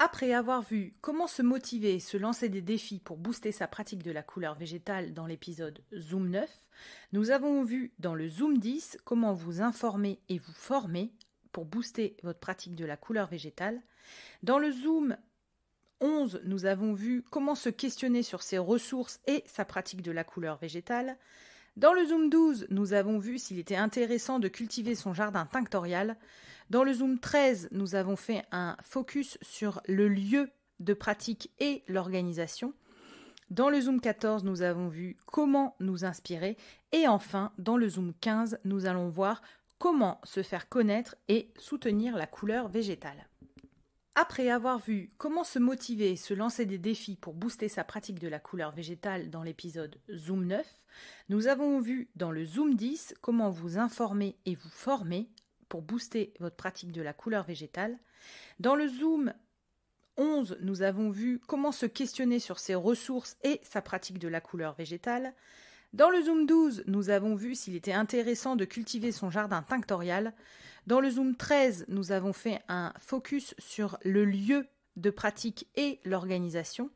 Après avoir vu comment se motiver et se lancer des défis pour booster sa pratique de la couleur végétale dans l'épisode Zoom 9, nous avons vu dans le Zoom 10 comment vous informer et vous former pour booster votre pratique de la couleur végétale. Dans le Zoom 11, nous avons vu comment se questionner sur ses ressources et sa pratique de la couleur végétale. Dans le Zoom 12, nous avons vu s'il était intéressant de cultiver son jardin tinctorial. Dans le Zoom 13, nous avons fait un focus sur le lieu de pratique et l'organisation. Dans le Zoom 14, nous avons vu comment nous inspirer. Et enfin, dans le Zoom 15, nous allons voir comment se faire connaître et soutenir la couleur végétale. Après avoir vu comment se motiver et se lancer des défis pour booster sa pratique de la couleur végétale dans l'épisode Zoom 9, nous avons vu dans le Zoom 10 comment vous informer et vous former pour booster votre pratique de la couleur végétale. Dans le Zoom 11, nous avons vu comment se questionner sur ses ressources et sa pratique de la couleur végétale. Dans le Zoom 12, nous avons vu s'il était intéressant de cultiver son jardin tinctorial. Dans le Zoom 13, nous avons fait un focus sur le lieu de pratique et l'organisation.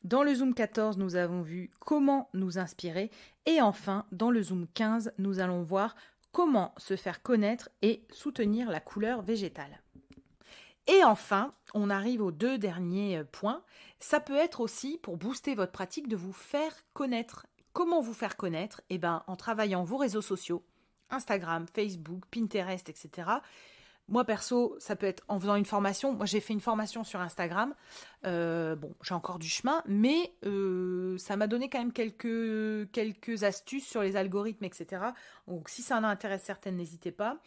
Dans le Zoom 14, nous avons vu comment nous inspirer. Et enfin, dans le Zoom 15, nous allons voir comment se faire connaître et soutenir la couleur végétale. Et enfin, on arrive aux deux derniers points. Ça peut être aussi, pour booster votre pratique, de vous faire connaître. Comment vous faire connaître ? En travaillant vos réseaux sociaux, Instagram, Facebook, Pinterest, etc. Moi, perso, ça peut être en faisant une formation. Moi, j'ai fait une formation sur Instagram. J'ai encore du chemin, mais ça m'a donné quand même quelques astuces sur les algorithmes, etc. Donc, si ça en intéresse certaines, n'hésitez pas.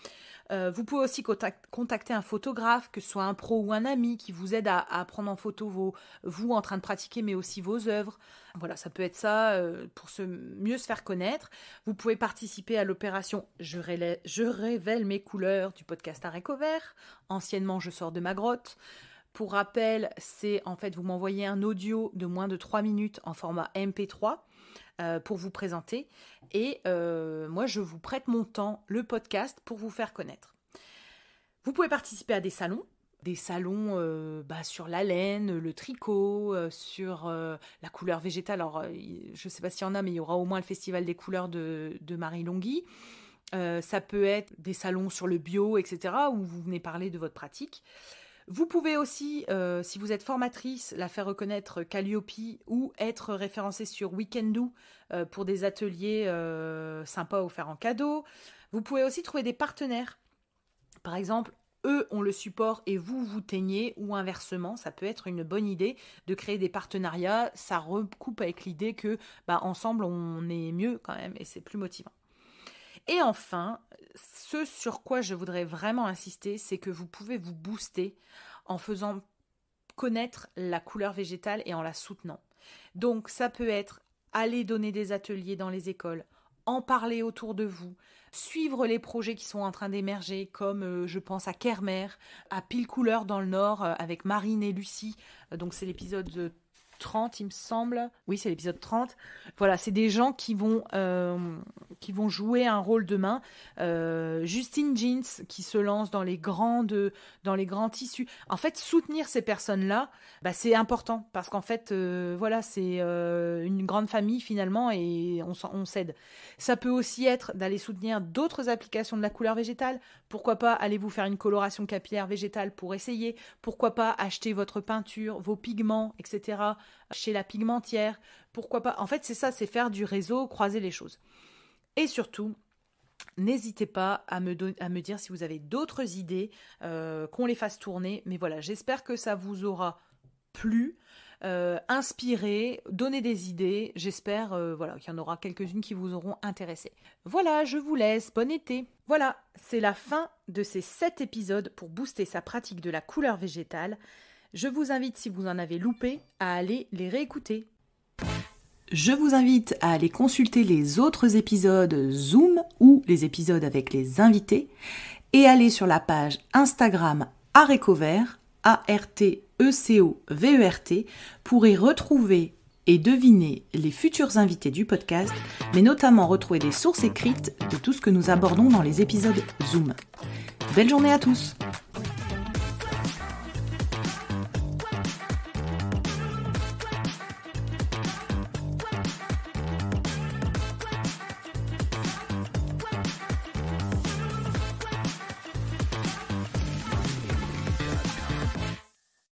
Vous pouvez aussi contacter un photographe, que ce soit un pro ou un ami, qui vous aide à prendre en photo vous en train de pratiquer, mais aussi vos œuvres. Voilà, ça peut être ça pour mieux se faire connaître. Vous pouvez participer à l'opération Je révèle mes couleurs du podcast Haricots Verts. Anciennement, Je sors de ma grotte. Pour rappel, c'est en fait vous m'envoyez un audio de moins de 3 minutes en format MP3 pour vous présenter. Et moi, je vous prête mon temps, le podcast, pour vous faire connaître. Vous pouvez participer à des salons sur la laine, le tricot, sur la couleur végétale. Alors, je ne sais pas s'il y en a, mais il y aura au moins le Festival des couleurs de Marie Longhi. Ça peut être des salons sur le bio, etc., où vous venez parler de votre pratique. Vous pouvez aussi, si vous êtes formatrice, la faire reconnaître Calliope ou être référencée sur Weekendoo pour des ateliers sympas offerts en cadeau. Vous pouvez aussi trouver des partenaires. Par exemple, eux ont le support et vous teignez, ou inversement, ça peut être une bonne idée de créer des partenariats. Ça recoupe avec l'idée que ensemble on est mieux quand même et c'est plus motivant. Et enfin, ce sur quoi je voudrais vraiment insister, c'est que vous pouvez vous booster en faisant connaître la couleur végétale et en la soutenant. Donc ça peut être aller donner des ateliers dans les écoles, en parler autour de vous, suivre les projets qui sont en train d'émerger, comme je pense à Kermer, à Pile Couleur dans le Nord, avec Marine et Lucie. Donc c'est l'épisode 30, il me semble. Oui, c'est l'épisode 30. Voilà, c'est des gens qui vont jouer un rôle demain. Justine Jeans, qui se lance dans les grands tissus. En fait, soutenir ces personnes-là, c'est important. Parce qu'en fait, c'est une grande famille, finalement, et on s'aide. Ça peut aussi être d'aller soutenir d'autres applications de la couleur végétale. Pourquoi pas aller vous faire une coloration capillaire végétale pour essayer. Pourquoi pas acheter votre peinture, vos pigments, etc., chez la pigmentière. Pourquoi pas. En fait, c'est ça, c'est faire du réseau, croiser les choses. Et surtout, n'hésitez pas à me dire si vous avez d'autres idées, qu'on les fasse tourner. Mais voilà, j'espère que ça vous aura plu, inspiré, donné des idées. J'espère qu'il y en aura quelques-unes qui vous auront intéressé. Voilà, je vous laisse. Bon été. Voilà, c'est la fin de ces 7 épisodes pour booster sa pratique de la couleur végétale. Je vous invite, si vous en avez loupé, à aller les réécouter. Je vous invite à aller consulter les autres épisodes Zoom ou les épisodes avec les invités et aller sur la page Instagram Haricots Verts, ARTECOVERT, pour y retrouver et deviner les futurs invités du podcast, mais notamment retrouver des sources écrites de tout ce que nous abordons dans les épisodes Zoom. Belle journée à tous!